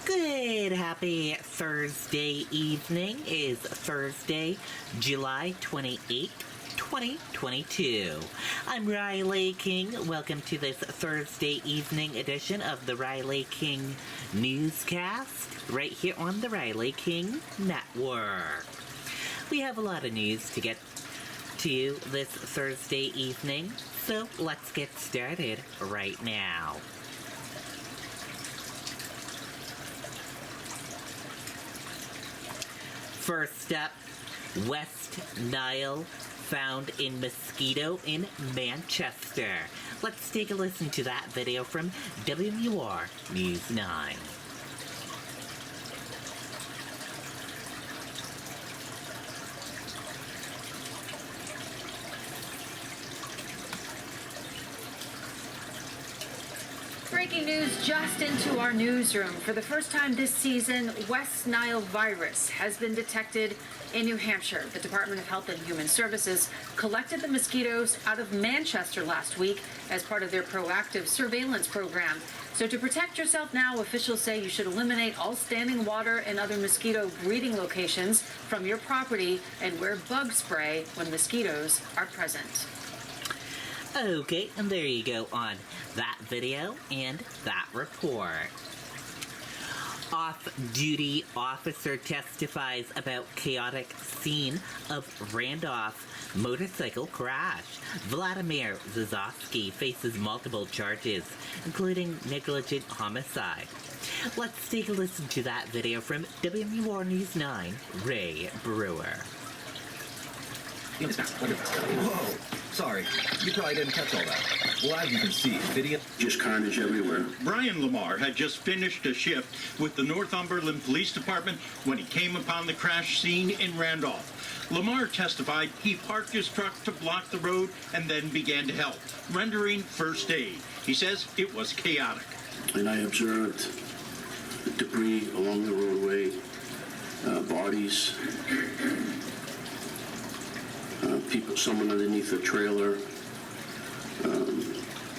Good, happy Thursday evening. Is Thursday, July 28th, 2022. I'm Riley King. Welcome to this Thursday evening edition of the Riley King Newscast, right here on the Riley King Network. We have a lot of news to get to you this Thursday evening, so let's get started right now. First up, West Nile found in mosquito in Manchester. Let's take a listen to that video from WMUR News 9. Breaking news just into our newsroom. For the first time this season, West Nile virus has been detected in New Hampshire. The Department of Health and Human Services collected the mosquitoes out of Manchester last week as part of their proactive surveillance program. So to protect yourself now, officials say you should eliminate all standing water and other mosquito breeding locations from your property and wear bug spray when mosquitoes are present. Okay, and there you go on that video and that report. Off-duty officer testifies about chaotic scene of Randolph motorcycle crash. Vladimir Zazovsky faces multiple charges, including negligent homicide. Let's take a listen to that video from WMUR News 9, Ray Brewer. Whoa, sorry. You probably didn't catch all that. Well, as you can see, video... Just carnage everywhere. Brian Lamar had just finished a shift with the Northumberland Police Department when he came upon the crash scene in Randolph. Lamar testified he parked his truck to block the road and then began to help, rendering first aid. He says it was chaotic. And I observed debris along the roadway, bodies, people, someone underneath a trailer,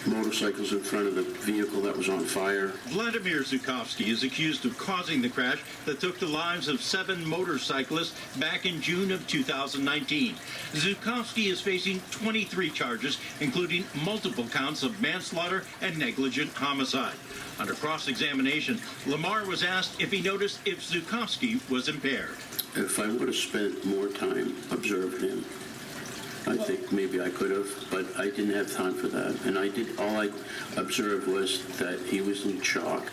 motorcycles in front of the vehicle that was on fire. Vladimir Zukovsky is accused of causing the crash that took the lives of 7 motorcyclists back in June of 2019. Zukovsky is facing 23 charges, including multiple counts of manslaughter and negligent homicide. Under cross-examination, Lamar was asked if he noticed if Zukovsky was impaired. If I would have spent more time observing him, I think maybe I could have, but I didn't have time for that. And all I observed was that he was in shock.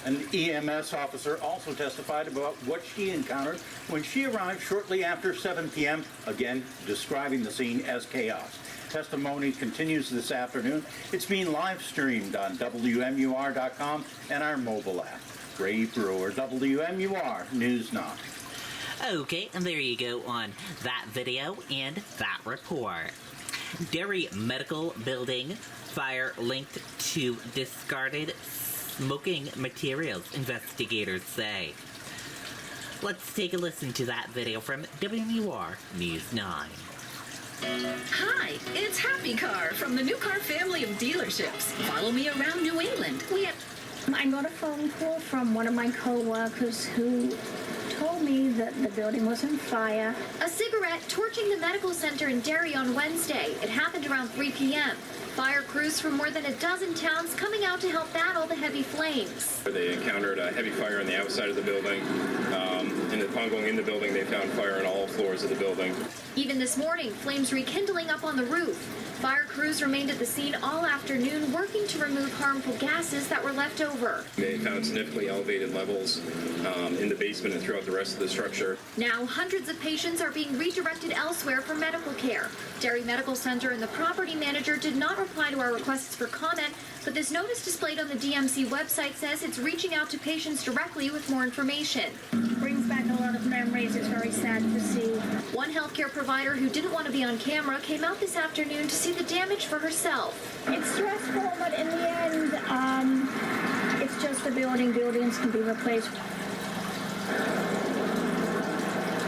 An EMS officer also testified about what she encountered when she arrived shortly after 7 p.m., again describing the scene as chaos. Testimony continues this afternoon. It's being live streamed on WMUR.com and our mobile app. Ray Brewer, WMUR News 9. Okay, and there you go on that video and that report. Derry Medical Building fire linked to discarded smoking materials, investigators say. Let's take a listen to that video from WMUR News 9. Hi, it's Happy Car from the New Car family of dealerships. Follow me around New England. I got a phone call from one of my co-workers who told me that the building was on fire. A cigarette torching the medical center in Derry on Wednesday. It happened around 3 p.m. Fire crews from more than a dozen towns coming out to help battle the heavy flames. They encountered a heavy fire on the outside of the building. Upon going in the building, they found fire on all floors of the building. Even this morning, flames rekindling up on the roof. Fire crews remained at the scene all afternoon working to remove harmful gases that were left over. They found significantly elevated levels in the basement and throughout the rest of the structure. Now, hundreds of patients are being redirected elsewhere for medical care. Derry Medical Center and the property manager did not reply to our requests for comment, but this notice displayed on the DMC website says it's reaching out to patients directly with more information. Brings back a lot of memories. It's very sad to see. One healthcare provider who didn't want to be on camera came out this afternoon to see the damage for herself. It's stressful, but in the end, it's just a building. Buildings can be replaced.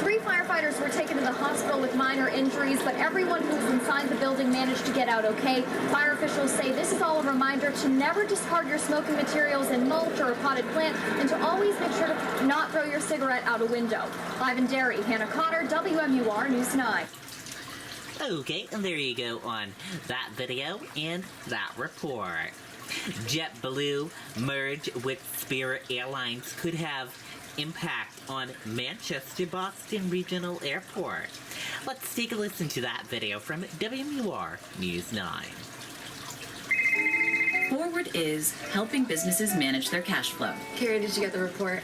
3 firefighters Firefighters were taken to the hospital with minor injuries, but everyone who was inside the building managed to get out okay. Fire officials say this is all a reminder to never discard your smoking materials in mulch or a potted plant, and to always make sure to not throw your cigarette out a window. Live in Derry, Hannah Cotter, WMUR News 9. Okay, and there you go on that video and that report. JetBlue merge with Spirit Airlines could have impact on Manchester-Boston Regional Airport. Let's take a listen to that video from WMUR News 9. Forward is helping businesses manage their cash flow. Carrie, did you get the report?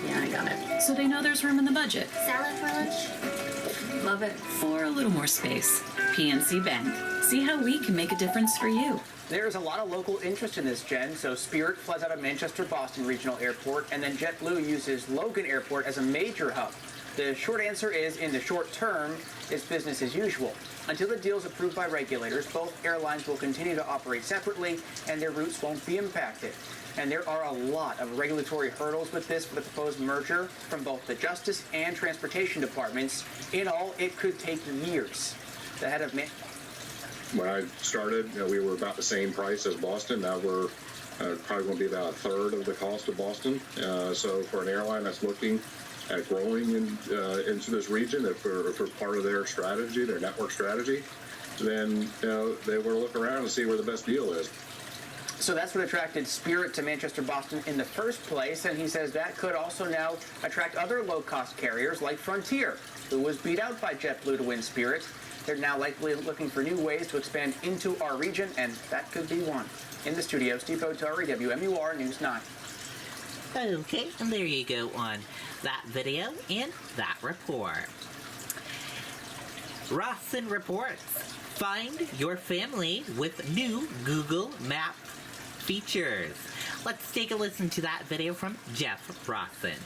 Yeah, I got it. So they know there's room in the budget. Salad for lunch? Love it. For a little more space. PNC Bank. See how we can make a difference for you. There's a lot of local interest in this, Jen. So Spirit flies out of Manchester-Boston Regional Airport, and then JetBlue uses Logan Airport as a major hub. The short answer is, in the short term, it's business as usual. Until the deal is approved by regulators, both airlines will continue to operate separately, and their routes won't be impacted. And there are a lot of regulatory hurdles with this for the proposed merger from both the Justice and Transportation Departments. In all, it could take years. The head of When I started, we were about the same price as Boston. Now we're probably going to be about a third of the cost of Boston. So for an airline that's looking at growing into this region, if we're part of their strategy, their network strategy, then they want to look around and see where the best deal is. So that's what attracted Spirit to Manchester-Boston in the first place, and he says that could also now attract other low-cost carriers like Frontier, who was beat out by JetBlue to win Spirit. They're now likely looking for new ways to expand into our region, and that could be one. In the studio, Steve Otari, WMUR News 9. Okay, and there you go on that video and that report. Rawson reports, find your family with new Google Map features. Let's take a listen to that video from Jeff Rawson.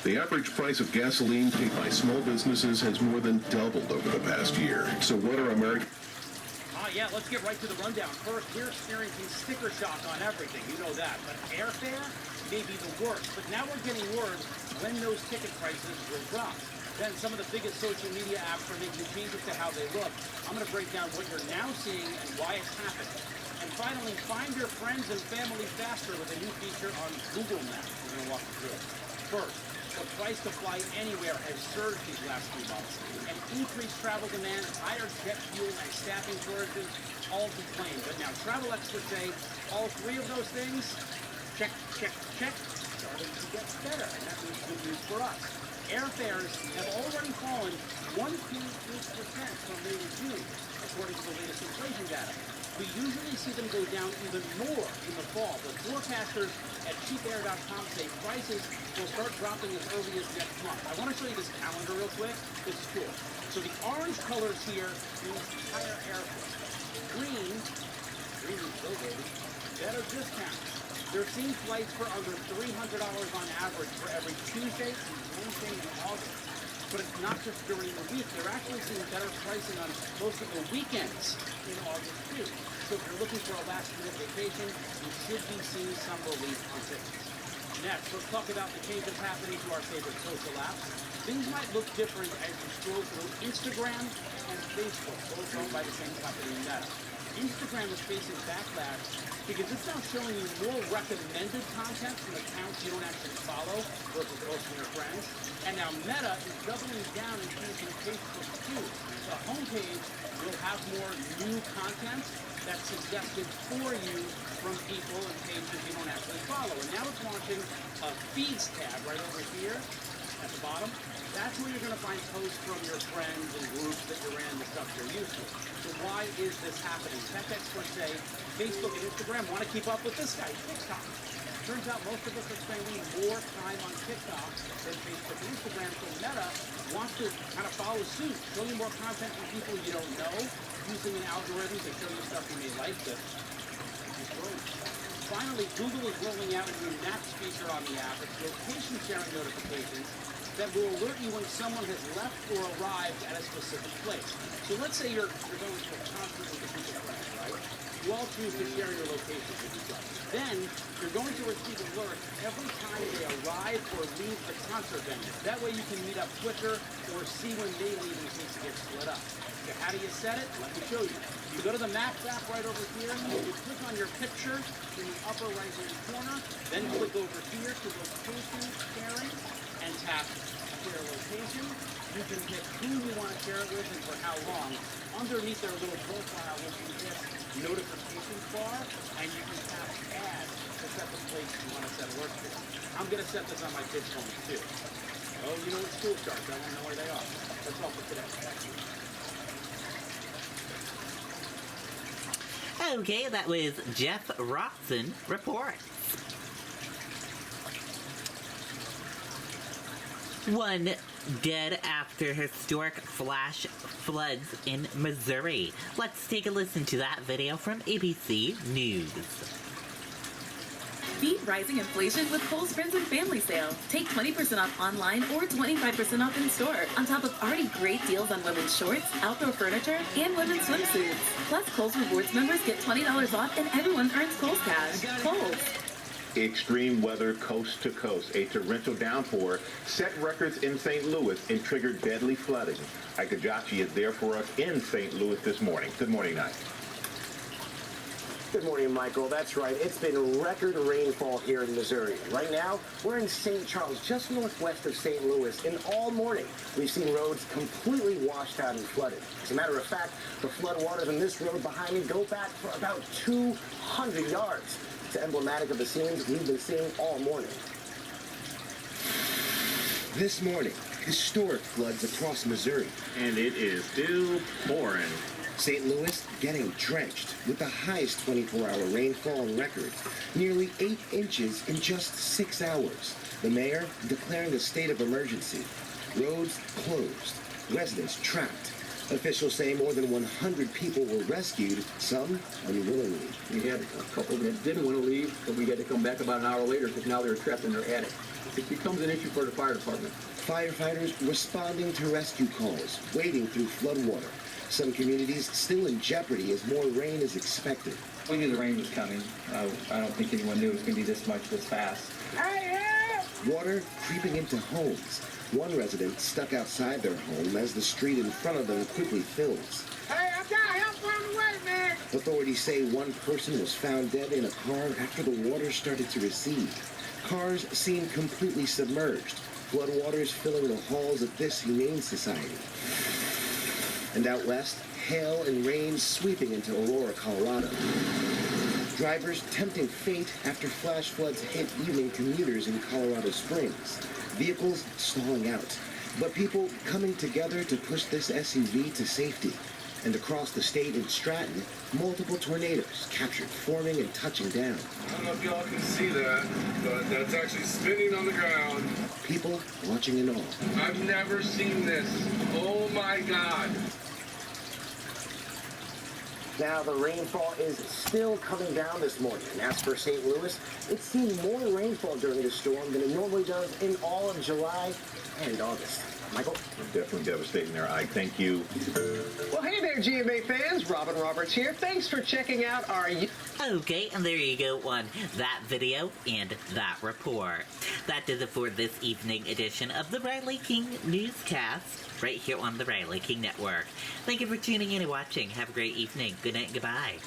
The average price of gasoline paid by small businesses has more than doubled over the past year. So what are American... Yeah, let's get right to the rundown. First, we're experiencing sticker shock on everything. You know that. But airfare may be the worst. But now we're getting word when those ticket prices will drop. Then some of the biggest social media apps are making changes to how they look. I'm going to break down what you're now seeing and why it's happening. And finally, find your friends and family faster with a new feature on Google Maps. We're going to walk you through it. First, the price to fly anywhere has surged these last few months. And increased travel demand, higher jet fuel, and staffing shortages all to blame. But now travel experts say all three of those things, check, check, check, starting to get better. And that means good news for us. Airfares have already fallen 1.8% from May to June, according to the latest inflation data. We usually see them go down even more in the fall, but forecasters at cheapair.com say prices will start dropping as early as next month. I want to show you this calendar real quick. This is cool. So the orange colors here means higher airfare. Green is so baby, better discounts. They're seeing flights for under $300 on average for every Tuesday and Wednesday in August. But it's not just during the week. They're actually seeing better pricing on most of the weekends in August, too. So if you're looking for a last-minute vacation, you should be seeing some relief on tickets. Next, let's talk about the changes happening to our favorite social apps. Things might look different as you scroll through Instagram and Facebook, both owned by the same company, Meta. Instagram is facing backlash because it's now showing you more recommended content from accounts you don't actually follow versus posting your friends. And now Meta is doubling down and using Facebook too. The homepage will have more new content that's suggested for you from people and pages you don't actually follow. And now it's launching a feeds tab right over here at the bottom. That's where you're going to find posts from your friends and groups that you're in, the stuff you're used to. So why is this happening? Tech experts say Facebook and Instagram want to keep up with this guy, TikTok. Turns out most of us are spending more time on TikTok than Facebook and Instagram, so Meta wants to kind of follow suit, show you more content from people you don't know, using an algorithm to show you stuff you may like that Finally, Google is rolling out a new Maps feature on the app. It's location sharing notifications that will alert you when someone has left or arrived at a specific place. So let's say you're going to a concert with a group of friends, right? You all choose to share your location with each other. Then, your You're going to receive alerts every time they arrive or leave the concert venue. That way you can meet up quicker or see when they leave in case it gets split up. So how do you set it? Let me show you. You go to the Maps app right over here, you click on your picture in the upper right-hand corner, then click over here to location sharing and tap share location. You can pick who you want to share it with and for how long. Underneath their little profile will be this notification bar, and you can tap add to set the place you want to set alerts for. I'm going to set this on my kids' phones too. Oh, you know when school starts, I want to know where they are. That's all for today. Back to you. Okay, that was Jeff Roxon reports. One dead after historic flash floods in Missouri. Let's take a listen to that video from ABC News. Beat rising inflation with Kohl's Friends and Family Sale. Take 20% off online or 25% off in store. On top of already great deals on women's shorts, outdoor furniture, and women's swimsuits. Plus, Kohl's Rewards members get $20 off and everyone earns Kohl's Cash. Kohl's. Extreme weather coast to coast. A torrential downpour set records in St. Louis and triggered deadly flooding. Ika Jachi is there for us in St. Louis this morning. Good morning, Ike. Good morning, Michael. That's right. It's been record rainfall here in Missouri. Right now, we're in St. Charles, just northwest of St. Louis, and all morning we've seen roads completely washed out and flooded. As a matter of fact, the flood waters on this road behind me go back for about 200 yards. It's emblematic of the scenes we've been seeing all morning. This morning, historic floods across Missouri. And it is still pouring. St. Louis getting drenched with the highest 24-hour rainfall on record, nearly 8 inches in just 6 hours. The mayor declaring a state of emergency. Roads closed, residents trapped. Officials say more than 100 people were rescued, some unwillingly. We had a couple that didn't want to leave, but we had to come back about an hour later because now they're trapped in their attic. It becomes an issue for the fire department. Firefighters responding to rescue calls, wading through floodwater. Some communities still in jeopardy as more rain is expected. We knew the rain was coming. I don't think anyone knew it was going to be this much this fast. Water creeping into homes. One resident stuck outside their home as the street in front of them quickly fills. Hey, I got help on the way, man! Authorities say one person was found dead in a car after the water started to recede. Cars seem completely submerged. Floodwaters filling the halls of this humane society. And out west, hail and rain sweeping into Aurora, Colorado. Drivers tempting fate after flash floods hit evening commuters in Colorado Springs. Vehicles stalling out, but people coming together to push this SUV to safety. And across the state in Stratton, multiple tornadoes captured forming and touching down. I don't know if y'all can see that, but that's actually spinning on the ground. People watching in awe. I've never seen this. Oh my God. Now, the rainfall is still coming down this morning. And as for St. Louis, it's seen more rainfall during the storm than it normally does in all of July and August. Michael? Definitely devastating there, Ike. Thank you. Well, hey there, GMA fans. Robin Roberts here. Thanks for checking out our... Okay, and there you go on that video and that report. That does it for this evening edition of the Riley King Newscast, right here on the Riley King Network. Thank you for tuning in and watching. Have a great evening. Good night and goodbye.